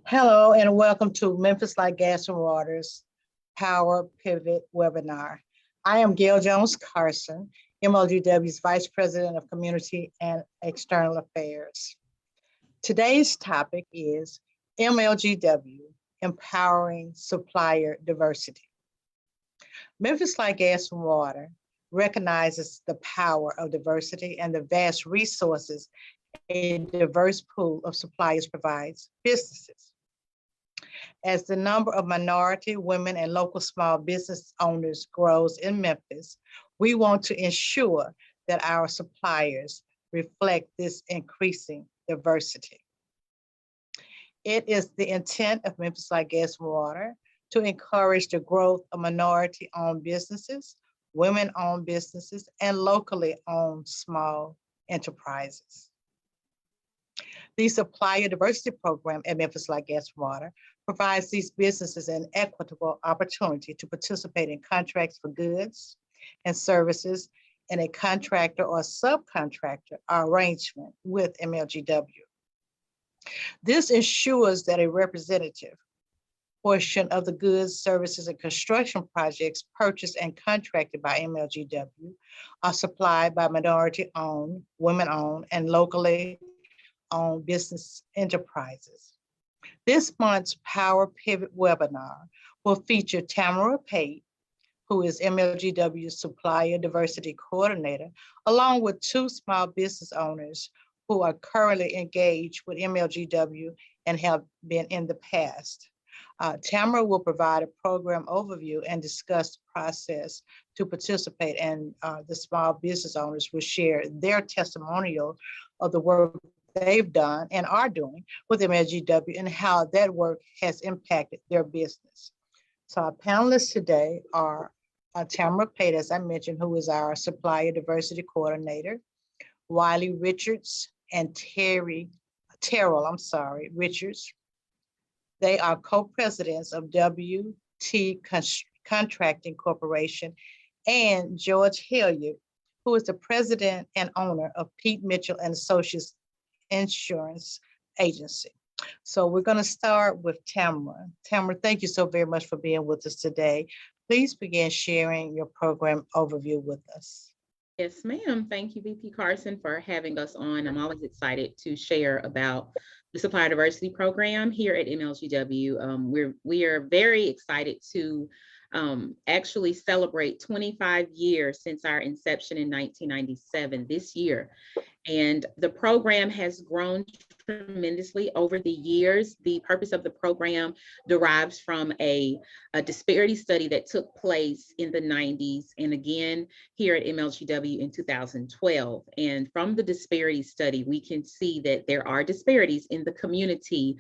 Hello and welcome to Memphis Light Gas and Water's Power Pivot webinar. I am Gale Jones Carson, MLGW's Vice President of Community and External Affairs. Today's topic is MLGW, Empowering Supplier Diversity. Memphis Light Gas and Water recognizes the power of diversity and the vast resources a diverse pool of suppliers provides businesses. As the number of minority, women, and local small business owners grows in Memphis, we want to ensure that our suppliers reflect this increasing diversity. It is the intent of Memphis Light Gas and Water to encourage the growth of minority-owned businesses, women-owned businesses, and locally owned small enterprises. The Supplier Diversity Program at Memphis Light Gas and Water provides these businesses an equitable opportunity to participate in contracts for goods and services in a contractor or subcontractor arrangement with MLGW. This ensures that a representative portion of the goods, services, and construction projects purchased and contracted by MLGW are supplied by minority-owned, women-owned, and locally owned business enterprises. This month's Power Pivot webinar will feature Tamara Pate, who is MLGW's Supplier Diversity Coordinator, along with two small business owners who are currently engaged with MLGW and have been in the past. Tamara will provide a program overview and discuss the process to participate, and the small business owners will share their testimonial of the work they've done and are doing with MLGW and how that work has impacted their business. So our panelists today are Tamara Pate, as I mentioned, who is our Supplier Diversity Coordinator, Wiley Richards and Terrell Richards. They are co-presidents of W&T Contracting Corporation, and George Hilliard, who is the president and owner of Pete Mitchell and Associates Insurance Agency. So we're going to start with Tamara. Tamara, thank you so very much for being with us today. Please begin sharing your program overview with us. Yes, ma'am. Thank you, VP Carson, for having us on. I'm always excited to share about the Supplier Diversity Program here at MLGW. We are very excited to actually celebrate 25 years since our inception in 1997 this year. And the program has grown tremendously over the years. The purpose of the program derives from a disparity study that took place in the 90s and again here at MLGW in 2012. And from the disparity study, we can see that there are disparities in the community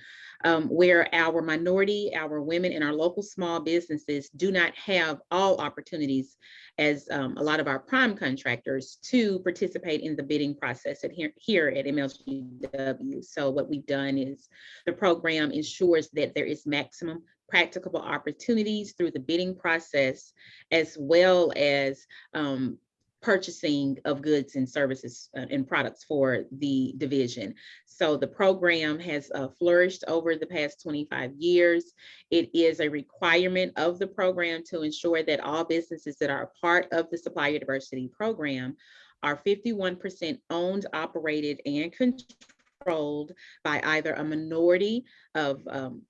where our minority, our women, and our local small businesses do not have all opportunities as a lot of our prime contractors to participate in the bidding process here at MLGW. So what we've done is the program ensures that there is maximum practicable opportunities through the bidding process, as well as purchasing of goods and services and products for the division. So the program has flourished over the past 25 years. It is a requirement of the program to ensure that all businesses that are a part of the Supplier Diversity Program are 51% owned, operated, and controlled by either a minority of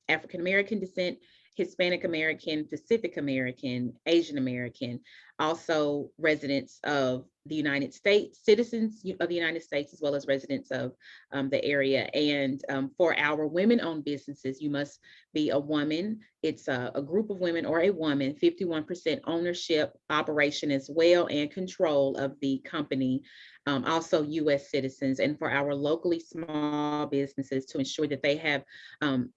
African American descent, Hispanic American, Pacific American, Asian American, also residents of the United States, citizens of the United States, as well as residents of the area. And for our women-owned businesses, you must be a woman. It's a group of women or a woman, 51% ownership, operation as well, and control of the company. Also U.S. citizens, and for our locally small businesses to ensure that they have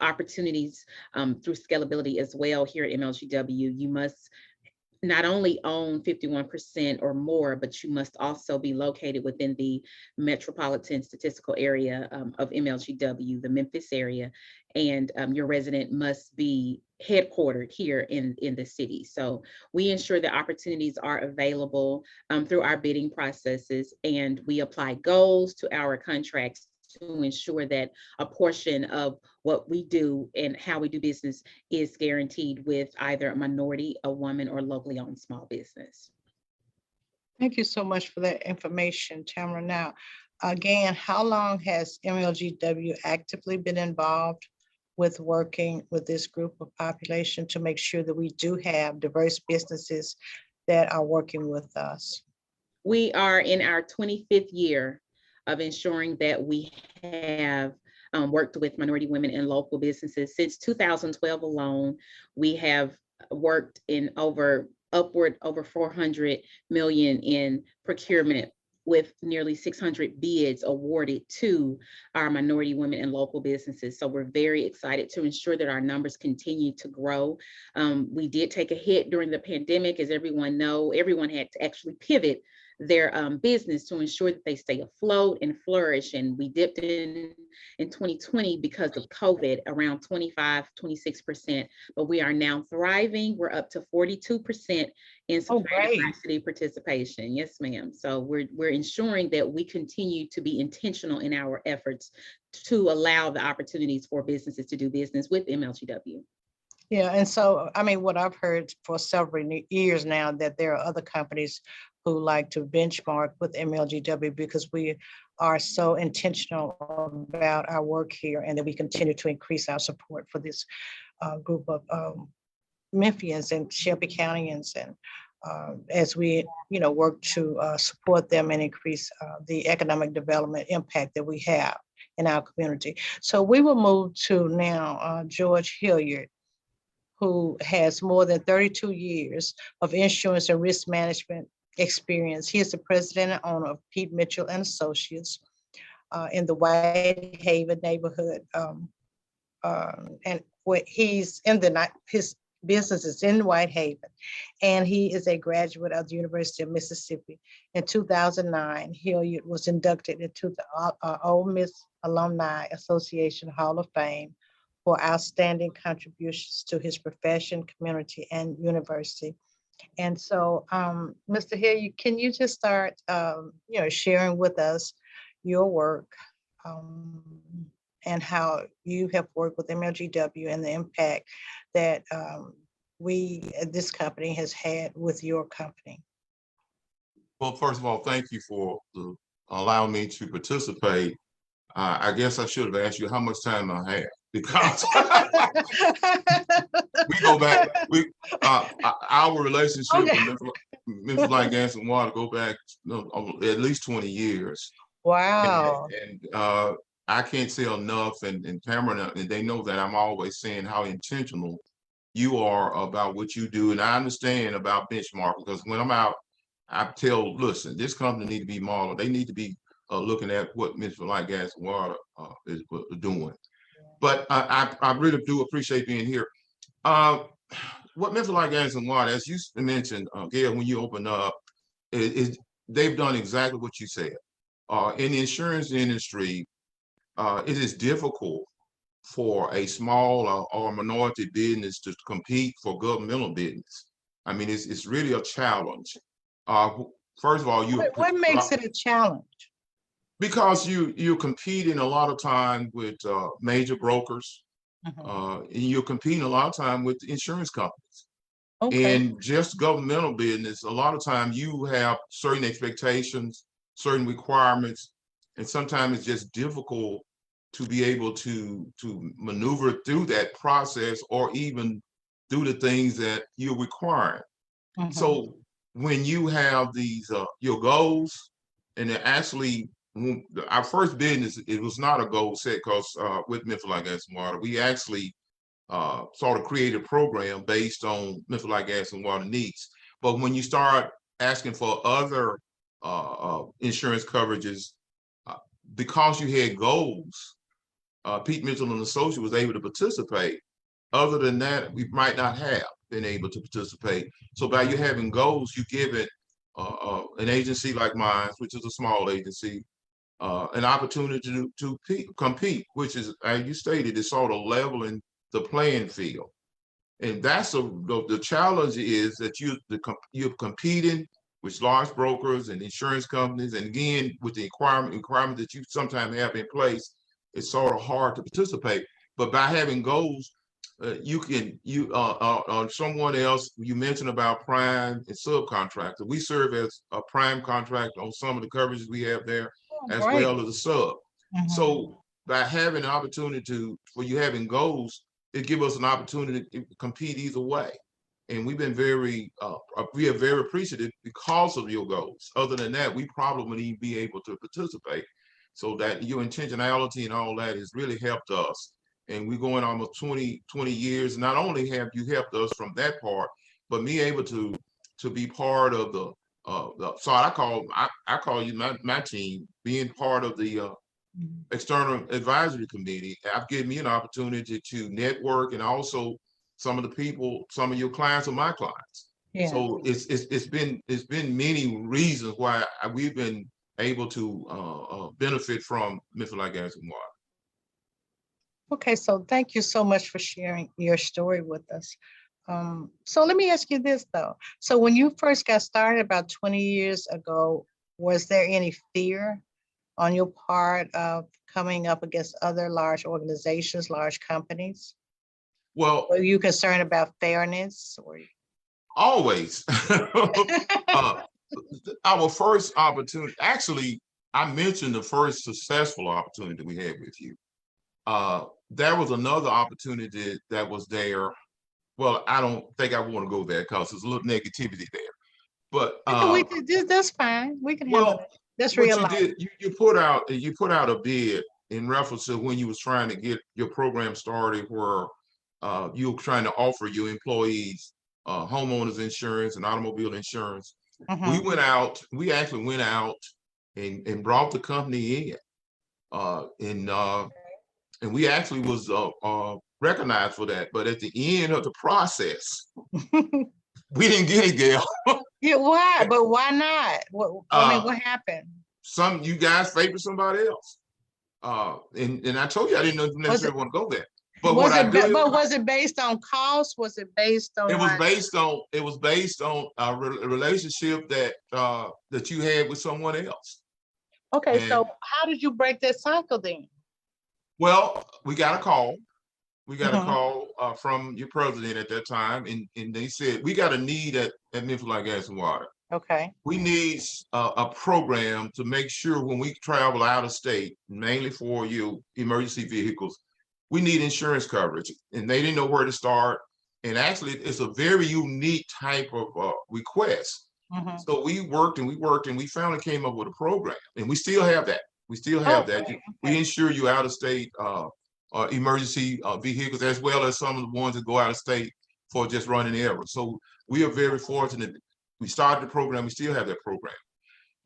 opportunities through scalability as well here at MLGW, you must not only own 51% or more, but you must also be located within the metropolitan statistical area of MLGW, the Memphis area, and your resident must be headquartered here in the city. So we ensure that opportunities are available through our bidding processes, and we apply goals to our contracts to ensure that a portion of what we do and how we do business is guaranteed with either a minority, a woman, or locally owned small business. Thank you so much for that information, Tamara. Now, again, how long has MLGW actively been involved with working with this group of population to make sure that we do have diverse businesses that are working with us? We are in our 25th year of ensuring that we have worked with minority women and local businesses. Since 2012 alone, we have worked in over 400 million in procurement, with nearly 600 bids awarded to our minority women and local businesses. So we're very excited to ensure that our numbers continue to grow. We did take a hit during the pandemic. As everyone knows, everyone had to actually pivot their business to ensure that they stay afloat and flourish. And we dipped in 2020 because of COVID around 25-26%, but we are now thriving. We're up to 42% in supplier diversity participation. Yes, ma'am. So we're ensuring that we continue to be intentional in our efforts to allow the opportunities for businesses to do business with MLGW. Yeah, and so, I mean, what I've heard for several years now, that there are other companies who like to benchmark with MLGW because we are so intentional about our work here, and that we continue to increase our support for this group of Memphians and Shelby Countyans, and as we, work to support them and increase the economic development impact that we have in our community. So we will move to now George Hilliard, who has more than 32 years of insurance and risk management experience. He is the president and owner of Pete Mitchell and Associates in the Whitehaven neighborhood. And he's in his business is in Whitehaven, and he is a graduate of the University of Mississippi. In 2009, Hilliard was inducted into the Ole Miss Alumni Association Hall of Fame for outstanding contributions to his profession, community, and university. And so, Mr. Hilliard, can you just start, sharing with us your work and how you have worked with MLGW and the impact that this company has had with your company? Well, first of all, thank you for allowing me to participate. I guess I should have asked you how much time I have, because we go back. Our relationship with Memphis Light, Gas, and Water go back at least 20 years. Wow. And I can't say enough, and Tamara, and they know that I'm always saying how intentional you are about what you do. And I understand about benchmark, because when I'm out, I tell, listen, this company need to be modeled. They need to be looking at what Memphis Light, Gas, and Water is doing. But I really do appreciate being here. What Memphis Light, Gas, and Water, as you mentioned, Gale, when you opened up, they've done exactly what you said. In the insurance industry, it is difficult for a small or minority business to compete for governmental business. I mean, it's really a challenge. First of all, what makes it a challenge? Because you're competing a lot of time with major brokers, and you're competing a lot of time with insurance companies. Okay. And just governmental business, a lot of time you have certain expectations, certain requirements, and sometimes it's just difficult to be able to maneuver through that process, or even do the things that you're requiring. So when you have these your goals, and they're actually, our first business, it was not a goal set, because with Memphis Light, Gas, and Water, we actually sort of created a program based on Memphis Light, Gas, and Water needs. But when you start asking for other insurance coverages, because you had goals, Pete Mitchell and Associates was able to participate. Other than that, we might not have been able to participate. So by you having goals, you give it an agency like mine, which is a small agency, an opportunity to compete, which is, as you stated, is sort of leveling the playing field. And that's the challenge, is that you're competing with large brokers and insurance companies, and again, with the requirement that you sometimes have in place, it's sort of hard to participate. But by having goals, someone else, you mentioned about prime and subcontractor. We serve as a prime contractor on some of the coverages we have there, as Great. well as a sub. So by having an opportunity for you having goals, it gives us an opportunity to compete either way. And we've been we are very appreciative because of your goals. Other than that, we probably wouldn't even be able to participate. So that your intentionality and all that has really helped us. And we're going almost 20 years. Not only have you helped us from that part, but me able to be part of so I call you my team, being part of the external advisory committee. I've given me an opportunity to network, and also some of your clients are my clients. Yeah. So it's been many reasons why we've been able to benefit from Memphis Light, Gas and Water. Okay, so thank you so much for sharing your story with us. So let me ask you this though. So when you first got started about 20 years ago, was there any fear on your part of coming up against other large organizations, large companies? Well, Were you concerned about fairness? always. Our first opportunity, actually, I mentioned the first successful opportunity we had with you. There was another opportunity that was there. Well, I don't think I want to go there because there's a little negativity there. But that's fine. We can handle it. That's real life. You put out a bid in reference to when you was trying to get your program started, where you were trying to offer your employees homeowners insurance and automobile insurance. We actually went out and brought the company in, and we actually was recognized for that. But at the end of the process, we didn't get it, Gale. Yeah, why? But why not? What happened? You guys favored somebody else. And I told you I didn't necessarily want to go there. But was it based on cost? Was it based on? It was based on a relationship that you had with someone else. Okay, so how did you break that cycle then? Well, we got a call. We got a call from your president at that time, and they said, we got a need at Memphis Light, Gas and Water. Okay. We need a program to make sure when we travel out of state, mainly for you emergency vehicles, we need insurance coverage. And they didn't know where to start. And actually, it's a very unique type of request. So we worked and we finally came up with a program, and we still have that. We insure you out of state emergency vehicles, as well as some of the ones that go out of state for just running errands. So we are very fortunate. We started the program, we still have that program.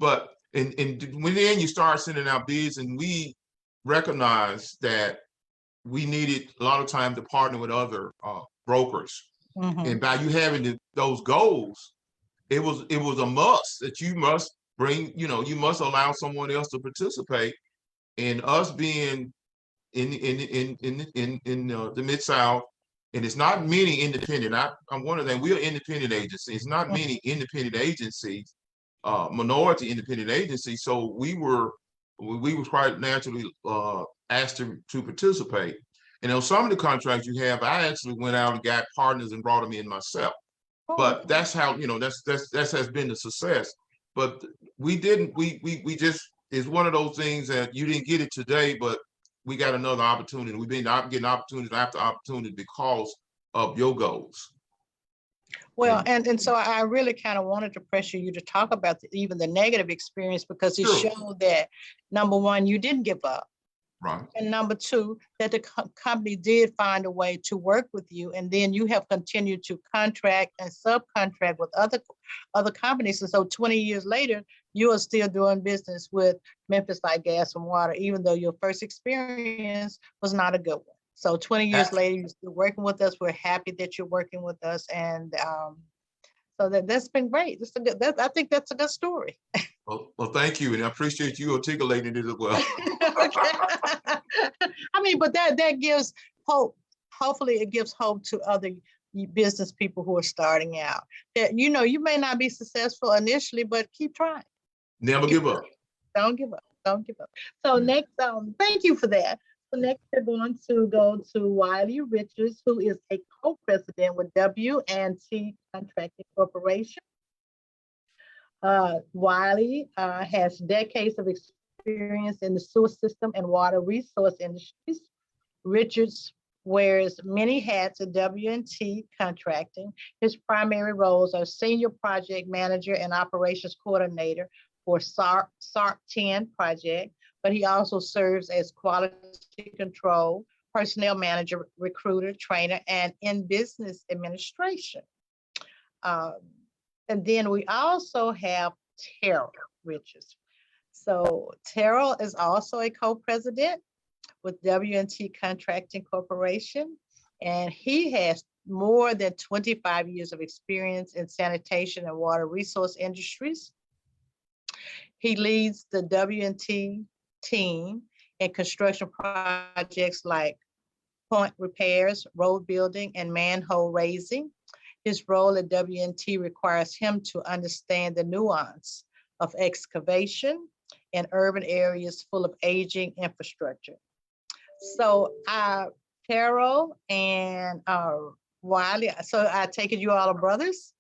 But and when then you start sending out bids, and we recognize that we needed a lot of time to partner with other brokers. And by you having those goals, it was a must that you must bring, you must allow someone else to participate. And us being in the Mid-South, and it's not many independent. I'm one of them. We're an independent agency. It's not many independent agencies, minority independent agencies. So we were quite naturally asked to participate. And on some of the contracts you have, I actually went out and got partners and brought them in myself. But that's how, that has been the success. But we just, it's one of those things that you didn't get it today, but we got another opportunity. We've been getting opportunity after opportunity because of your goals. Well, and so I really kind of wanted to pressure you to talk about even the negative experience, because it showed that, number one, you didn't give up. Right. And number two, that the company did find a way to work with you, and then you have continued to contract and subcontract with other companies. And so 20 years later, you are still doing business with Memphis Light, Gas and Water, even though your first experience was not a good one. So 20 years later, you're still working with us. We're happy that you're working with us, and so that's been great. I think that's a good story. Well, thank you, and I appreciate you articulating it as well. I mean, but that gives hope. Hopefully, it gives hope to other business people who are starting out. That you may not be successful initially, but keep trying. Never give up. Don't give up. Don't give up. So next, thank you for that. So next we're going to go to Wiley Richards, who is a co-president with W&T Contracting Corporation. Wiley has decades of experience in the sewer system and water resource industries. Richards wears many hats at W&T Contracting. His primary roles are senior project manager and operations coordinator for SARP 10 project, but he also serves as quality control, personnel manager, recruiter, trainer, and in business administration. And then we also have Terrell Richards. So Terrell is also a co-president with W&T Contracting Corporation, and he has more than 25 years of experience in sanitation and water resource industries. He leads the W&T team in construction projects like point repairs, road building, and manhole raising. His role at W&T requires him to understand the nuance of excavation in urban areas full of aging infrastructure. So Terrell and Wiley, so I take it you all are brothers?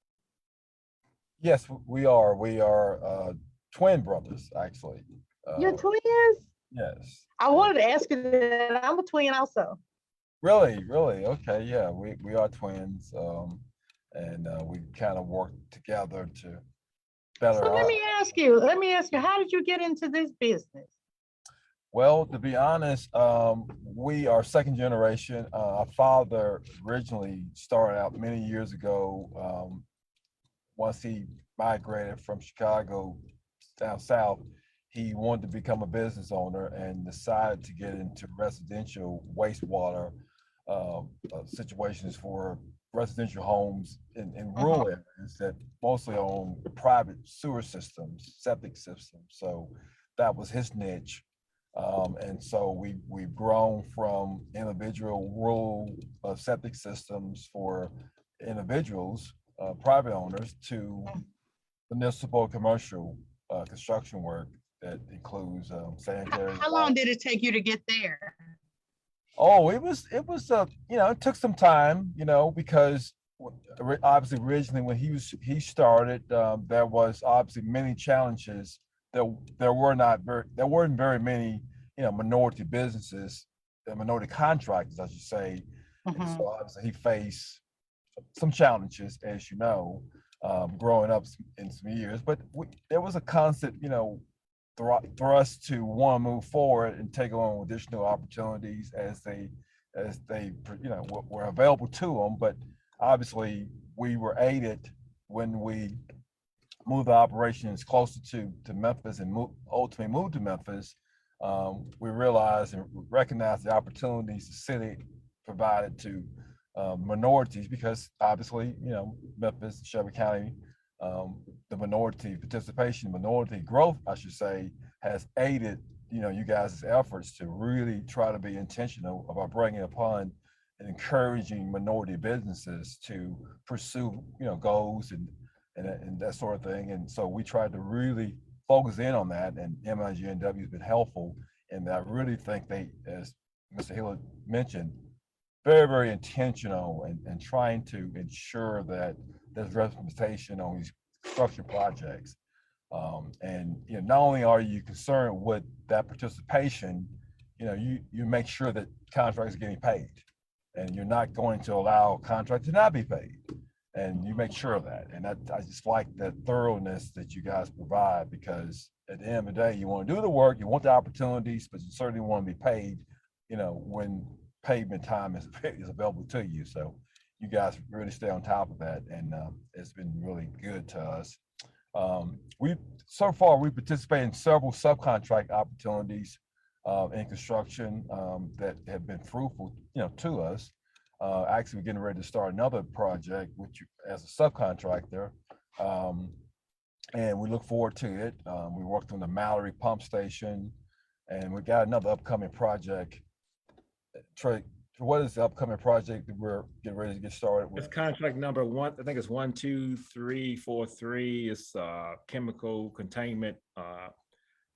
Yes, we are. We are twin brothers, actually. You're twins? Yes. I wanted to ask you that. I'm a twin also. Really, really. Okay, yeah, we are twins, and we kind of work together to better. So let me ask you, how did you get into this business? Well, to be honest, we are second generation. Our father originally started out many years ago. Once he migrated from Chicago down south, he wanted to become a business owner and decided to get into residential wastewater situations for residential homes in rural areas that mostly own private sewer systems, septic systems. So that was his niche. And so we've grown from individual rural septic systems for individuals, private owners, to municipal commercial construction work that includes sanitary. How long did it take you to get there? Oh, it was it took some time, because obviously originally when he started, there was obviously many challenges. There weren't very many, minority businesses, minority contractors, I should say. And so obviously he faced some challenges, as you know, growing up in some years. But there was a constant, thrust to want to move forward and take on additional opportunities as they were available to them. But obviously we were aided when we moved the operations closer to Memphis and ultimately moved to Memphis. We realized and recognized the opportunities the city provided to minorities, because obviously, Memphis, Shelby County, the minority participation, minority growth, I should say, has aided, you guys' efforts to really try to be intentional about bringing upon and encouraging minority businesses to pursue, goals and that sort of thing. And so we tried to really focus in on that, and MLGW has been helpful. And I really think they, as Mr. Hilliard mentioned, very, very intentional and trying to ensure that there's representation on these construction projects. And not only are you concerned with that participation, you make sure that contractors are getting paid, and you're not going to allow contractors to not be paid. And you make sure of that. And I just like that thoroughness that you guys provide, because at the end of the day, you want to do the work, you want the opportunities, but you certainly want to be paid, when payment time is available to you. So you guys really stay on top of that, and it's been really good to us. So far we participate in several subcontract opportunities in construction that have been fruitful, to us. Actually, we're getting ready to start another project, which as a subcontractor, and we look forward to it. We worked on the Mallory pump station, and we got another upcoming project. Trey, what is the upcoming project that we're getting ready to get started with? It's contract number one. I think it's 12343. It's chemical containment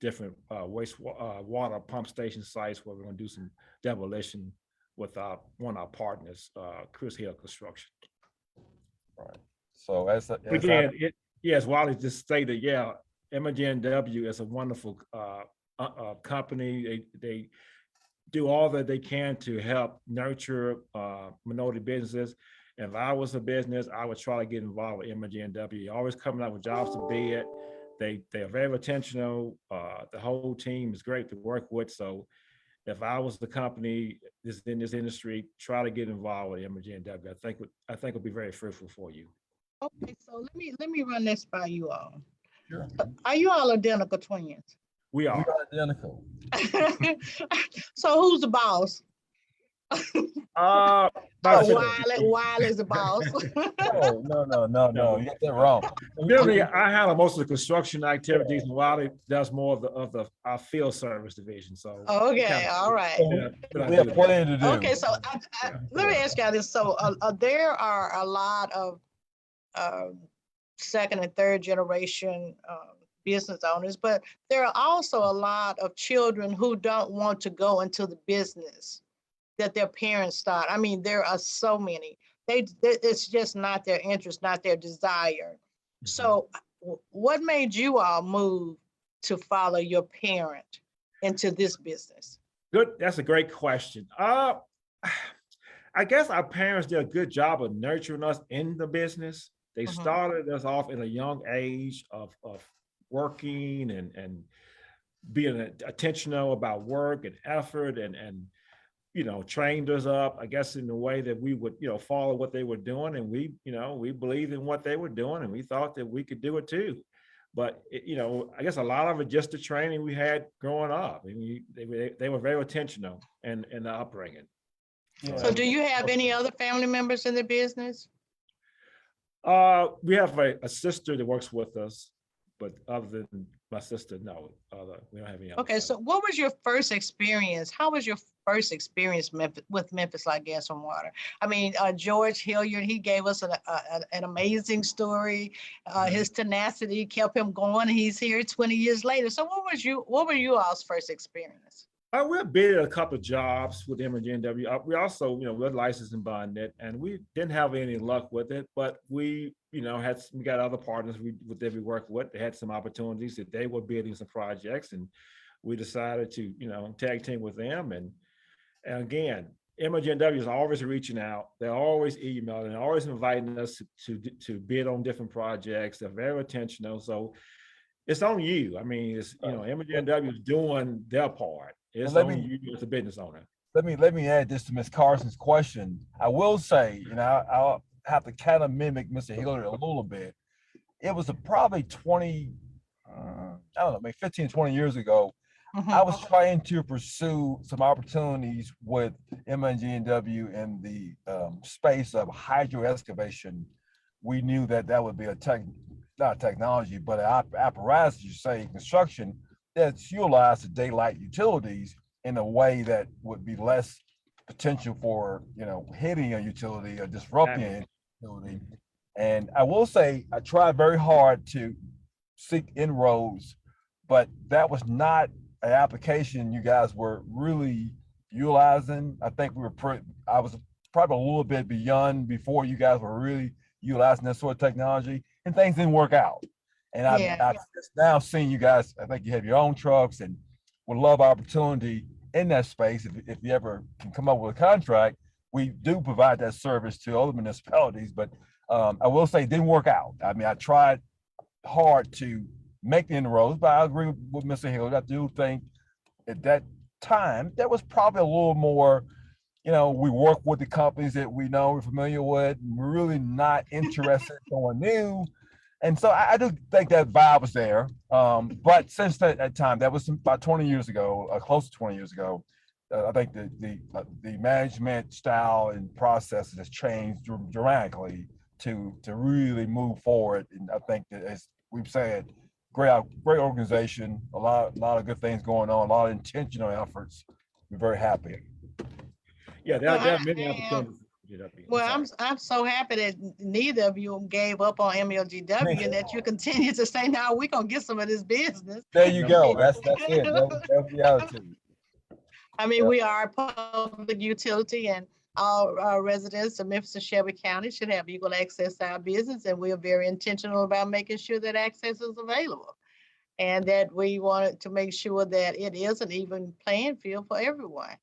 different water pump station sites where we're going to do some demolition with one of our partners, Chris Hill Construction. Right. So as Again, yes, Wiley just stated, yeah, MLGW is a wonderful company. They do all that they can to help nurture minority businesses. If I was a business, I would try to get involved with MLGW. Always coming out with jobs to bid. They are very attentional. The whole team is great to work with. So if I was the company in this industry, try to get involved with MLGW. I think it'll be very fruitful for you. Okay, so let me run this by you all. Sure. Are you all identical twins? We We are. are identical. So who's the boss? My Oh, sister. Wiley's the boss. No. You got that wrong. Really, I handle most of the construction activities, and Wiley does more of our field service division. So Okay, all right. We have plenty to do. Okay, so let me ask y'all this. So there are a lot of second and third generation business owners, but there are also a lot of children who don't want to go into the business that their parents start. I mean, there are so many. It's just not their interest, not their desire. So what made you all move to follow your parent into this business? Good. That's a great question. I guess our parents did a good job of nurturing us in the business. They started us off in a young age of working and being attentional about work and effort and trained us up, I guess, in the way that we would, follow what they were doing. And we believed in what they were doing, and we thought that we could do it too. But, I guess a lot of it just the training we had growing up. I mean, they were very attentional in the upbringing. Yeah. So do you have any other family members in the business? We have a sister that works with us, but other than my sister, no, we don't have any. Okay, so what was your first experience? How was your first experience with Memphis Light, Gas and Water? I mean, George Hilliard, he gave us an amazing story. His tenacity kept him going. He's here 20 years later. So what were you all's first experience? We bid a couple of jobs with MLGW. We also, we're licensed in bonded, and we didn't have any luck with it, but we got other partners that we work with. They had some opportunities that they were bidding some projects, and we decided to, tag team with them. And again, MLGW is always reaching out. They're always emailing, always inviting us to bid on different projects. They're very attentional. So it's on you. I mean, it's, MLGW is doing their part. It's on you as a business owner. Let me add this to Ms. Carson's question. I will say, I'll have to kind of mimic Mr. Hilliard a little bit. It was probably 20, I don't know, maybe 15, 20 years ago. I was trying to pursue some opportunities with MLGW in the space of hydro excavation. We knew that would be not technology, but an apparatus, you say, construction that's utilized to daylight utilities in a way that would be less potential for, hitting a utility or disrupting a utility. And I will say, I tried very hard to seek inroads, but that was not an application you guys were really utilizing. I think I was probably a little bit beyond before you guys were really utilizing that sort of technology, and things didn't work out. And I've just now seen you guys, I think you have your own trucks, and would love opportunity in that space. If you ever can come up with a contract, we do provide that service to other municipalities, but I will say it didn't work out. I mean, I tried hard to make the inroads, but I agree with Mr. Hill. I do think at that time, there was probably a little more, we work with the companies that we know, we're familiar with, and we're really not interested in someone new. And so I do think that vibe was there. But since that time, that was about 20 years ago, close to 20 years ago, I think the management style and processes has changed dramatically to really move forward. And I think that, as we've said, great organization, a lot of good things going on, a lot of intentional efforts. We're very happy. Yeah, there are many opportunities. Well, I'm so happy that neither of you gave up on MLGW and that you continue to say, now we're gonna get some of this business. There you go. That's it. That's the attitude. I mean, we are a public utility, and all our residents of Memphis and Shelby County should have equal access to our business, and we are very intentional about making sure that access is available. And that we wanted to make sure that it is an even playing field for everyone.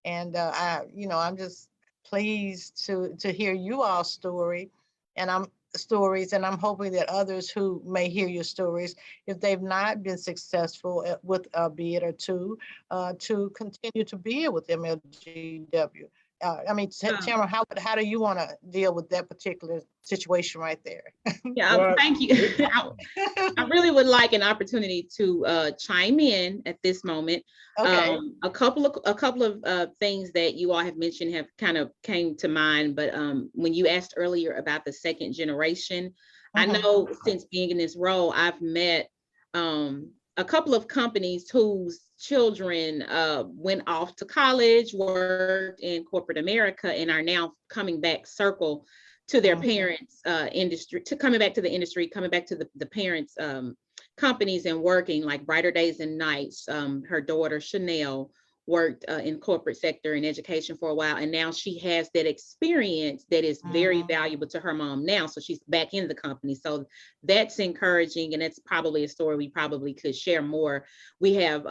And I'm just pleased to hear you all's stories, and I'm hoping that others who may hear your stories, if they've not been successful with a bid or two, to continue to bid with MLGW. Tamara, how do you want to deal with that particular situation right there? Yeah, thank you. I really would like an opportunity to chime in at this moment. Okay. A couple of things that you all have mentioned have kind of came to mind, but when you asked earlier about the second generation, I know since being in this role, I've met a couple of companies whose children went off to college, worked in corporate America, and are now coming back circle to their parents' industry, coming back to the parents' companies and working, like Brighter Days and Nights. Her daughter Chanel worked in corporate sector and education for a while, and now she has that experience that is very valuable to her mom now. So she's back in the company. So that's encouraging, and that's probably a story we probably could share more. We have,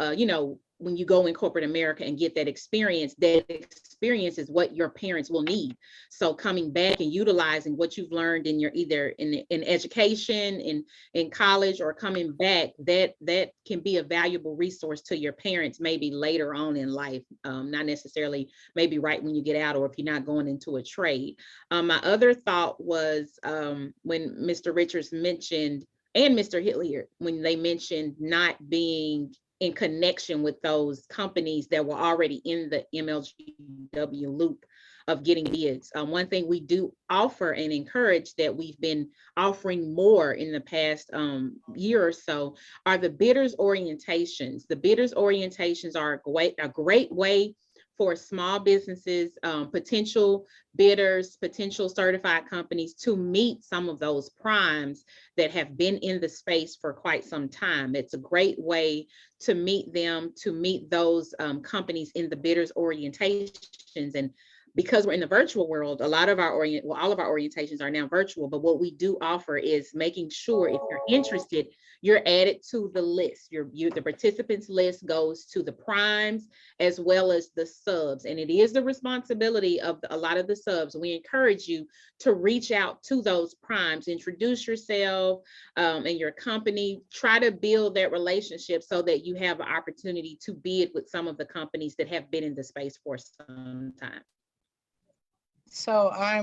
when you go in corporate America and get that experience is what your parents will need. So coming back and utilizing what you've learned in your either in education, in college, or coming back, that can be a valuable resource to your parents maybe later on in life, not necessarily maybe right when you get out or if you're not going into a trade. My other thought was when Mr. Richards mentioned, and Mr. Hilliard, when they mentioned not being in connection with those companies that were already in the MLGW loop of getting bids. One thing we do offer and encourage that we've been offering more in the past year or so are the bidders orientations. The bidders orientations are a great way for small businesses, potential bidders, potential certified companies to meet some of those primes that have been in the space for quite some time. It's a great way to meet them, to meet those companies in the bidders orientations. And because we're in the virtual world, all of our orientations are now virtual, but what we do offer is making sure if you're interested, you're added to the list. The participants list goes to the primes as well as the subs. And it is the responsibility of a lot of the subs. We encourage you to reach out to those primes, introduce yourself and your company, try to build that relationship so that you have an opportunity to bid with some of the companies that have been in the space for some time. So I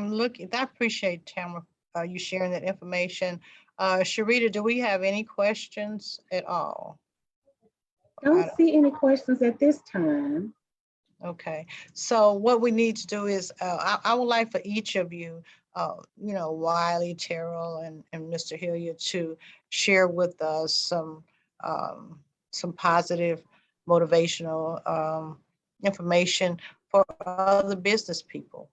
appreciate, Tamara, you sharing that information. Sharita, do we have any questions at all? Don't see any questions at this time. Okay, so what we need to do is, I would like for each of you, Wiley, Terrell, and Mr. Hilliard to share with us some positive, motivational information for other business people.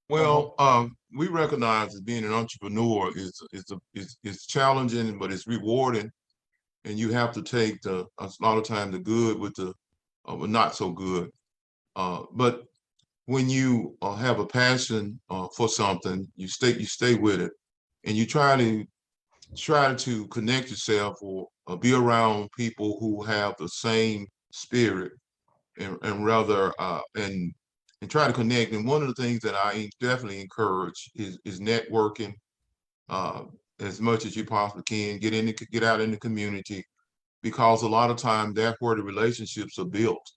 Well, we recognize that being an entrepreneur is challenging, but it's rewarding, and you have to take a lot of time the good with the not so good. But when you have a passion for something, you stay with it, and you try to connect yourself or be around people who have the same spirit, and try to connect. And one of the things that I definitely encourage is networking as much as you possibly can. Get out in the community, because a lot of times that's where the relationships are built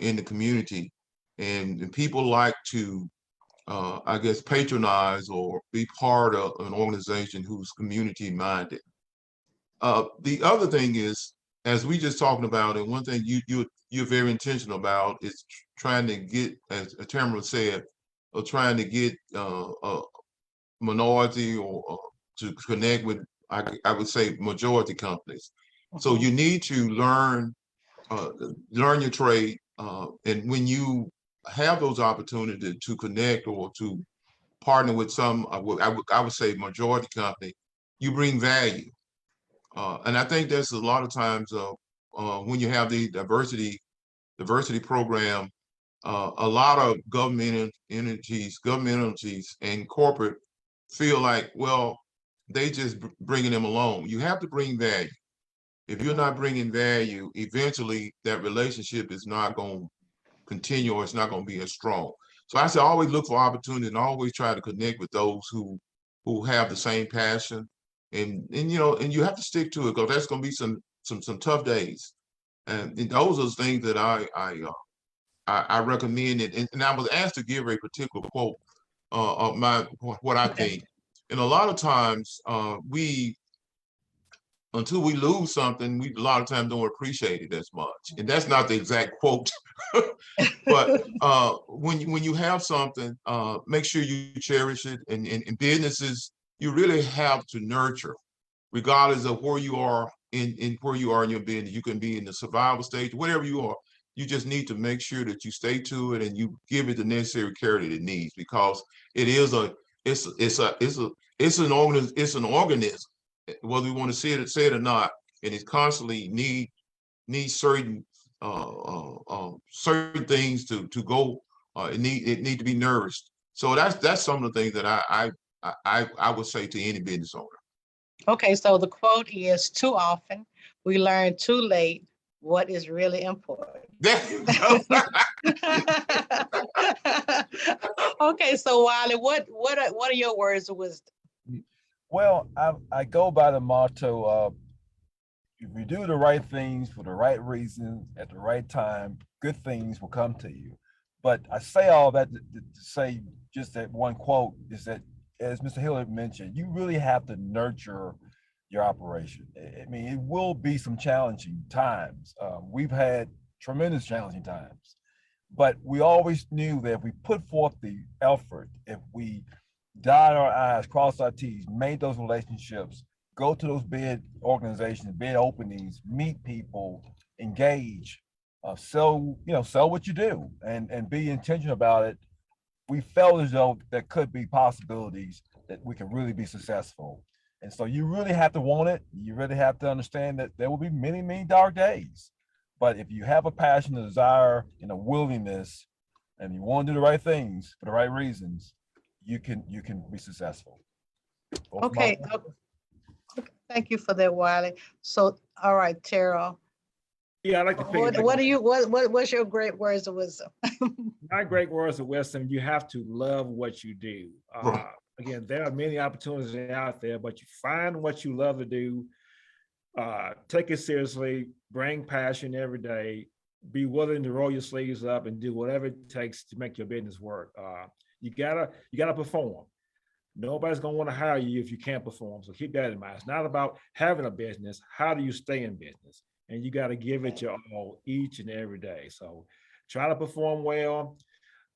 in the community. And people like to, I guess, patronize or be part of an organization who's community minded. The other thing is, as we just talking about, and one thing you're very intentional about is trying to get, as Tamara said, trying to get a minority or to connect with, I would say, majority companies. So you need to learn your trade, And when you have those opportunities to connect or to partner with some, I would say majority company, you bring value. And I think that's a lot of times when you have the diversity program, a lot of government entities and corporate feel like, well, they just bringing them along. You have to bring value. If you're not bringing value, eventually that relationship is not going to continue, or it's not going to be as strong. So I say always look for opportunity and always try to connect with those who have the same passion, and you have to stick to it, because that's going to be some tough days, and those are the things that I recommend it. And I was asked to give a particular quote of what I think, and a lot of times until we lose something, we a lot of times don't appreciate it as much. And that's not the exact quote, but when you have something, make sure you cherish it. And in businesses, you really have to nurture, regardless of where you are in where you are in your business. You can be in the survival stage, whatever you are. You just need to make sure that you stay to it and you give it the necessary care that it needs, because it's an organism, whether we want to say it or not, and it constantly needs certain certain things to go. It need to be nourished. So that's some of the things that I would say to any business owner. Okay, so the quote is, too often we learn too late what is really important. There you go. Okay, so Wiley, what are your words of wisdom? Well, I go by the motto of, if you do the right things for the right reasons at the right time, good things will come to you. But I say all that to say just that one quote is that, as Mr. Hilliard mentioned, you really have to nurture your operation. I mean, it will be some challenging times. We've had tremendous challenging times, but we always knew that if we put forth the effort, if we dot our I's, cross our T's, made those relationships, go to those bid organizations, bid openings, meet people, engage, sell what you do, and be intentional about it. We felt as though there could be possibilities that we can really be successful. And so you really have to want it. You really have to understand that there will be many, many dark days. But if you have a passion, a desire, and a willingness, and you want to do the right things for the right reasons, you can be successful. Okay. Thank you for that, Wiley. So, all right, Terrell. Yeah, I like to What's your great words of wisdom? My great words of wisdom: you have to love what you do. Again, there are many opportunities out there, but you find what you love to do. Take it seriously. Bring passion every day. Be willing to roll your sleeves up and do whatever it takes to make your business work. You gotta perform. Nobody's gonna want to hire you if you can't perform. So keep that in mind. It's not about having a business. How do you stay in business? And you got to give it your all each and every day. So try to perform well,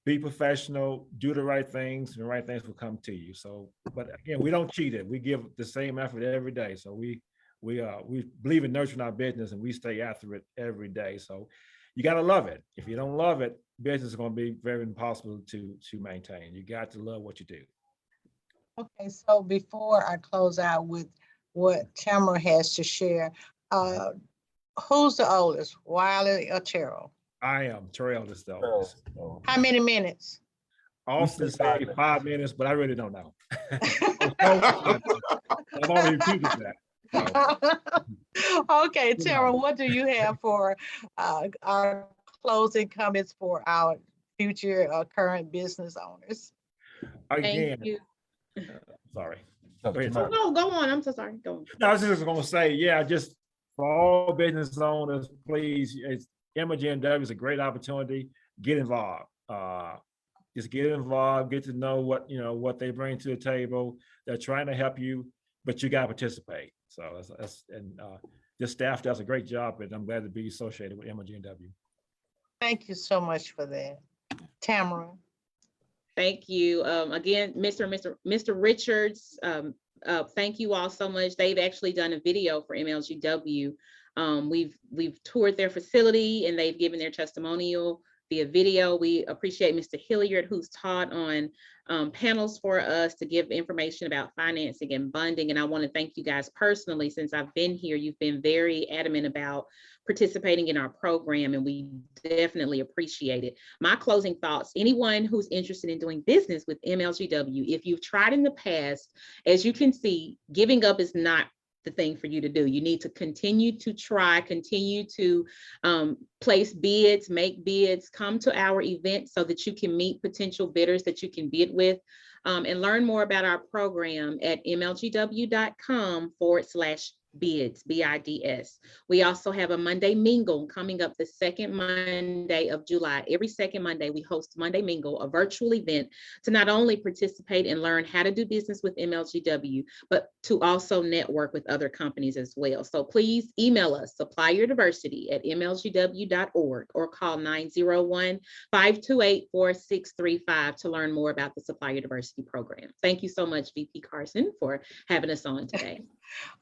be professional, do the right things, and the right things will come to you. So, but again, we don't cheat it. We give the same effort every day. So we believe in nurturing our business, and we stay after it every day. So you got to love it. If you don't love it, business is going to be very impossible to maintain. You got to love what you do. Okay, so before I close out with what Tamara has to share, who's the oldest, Wiley or Terrell? I am Terrell the oldest. How many minutes? Often say 5 minutes, but I really don't know. I've already repeated that. So. Okay, Terrell, what do you have for our closing comments for our future current business owners? Again, Thank you. Sorry. Go on. I'm so sorry. Go on. No, I was just going to say, yeah, just for all business owners, please, MLGW is a great opportunity. Get involved. Just get involved. Get to know what they bring to the table. They're trying to help you, but you got to participate. So this staff does a great job, and I'm glad to be associated with MLGW. Thank you so much for that, Tamara. Thank you. Again, Mr. Richards, thank you all so much. They've actually done a video for MLGW We've toured their facility and they've given their testimonial via video. We appreciate Mr. Hilliard, who's taught on panels for us to give information about financing and bonding. And I want to thank you guys personally. Since I've been here, you've been very adamant about participating in our program, and we definitely appreciate it. My closing thoughts: anyone who's interested in doing business with MLGW, if you've tried in the past, as you can see, giving up is not the thing for you to do. You need to continue to try, continue to place bids, make bids, come to our event so that you can meet potential bidders that you can bid with, and learn more about our program at mlgw.com/bids, BIDS. We also have a Monday Mingle coming up the second Monday of July. Every second Monday, we host Monday Mingle, a virtual event to not only participate and learn how to do business with MLGW, but to also network with other companies as well. So please email us, supplierdiversity@mlgw.org, or call 901-528-4635 to learn more about the Supplier Diversity Program. Thank you so much, VP Carson, for having us on today.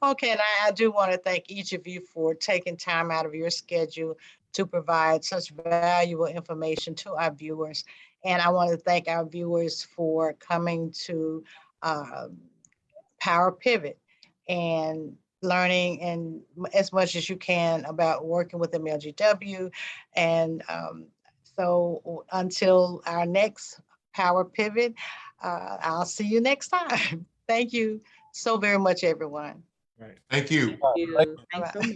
Okay, and I do want to thank each of you for taking time out of your schedule to provide such valuable information to our viewers. And I want to thank our viewers for coming to Power Pivot and learning and as much as you can about working with MLGW. And so until our next Power Pivot, I'll see you next time. Thank you so very much, everyone. Right. Thank you. Thank you. Thanks so much.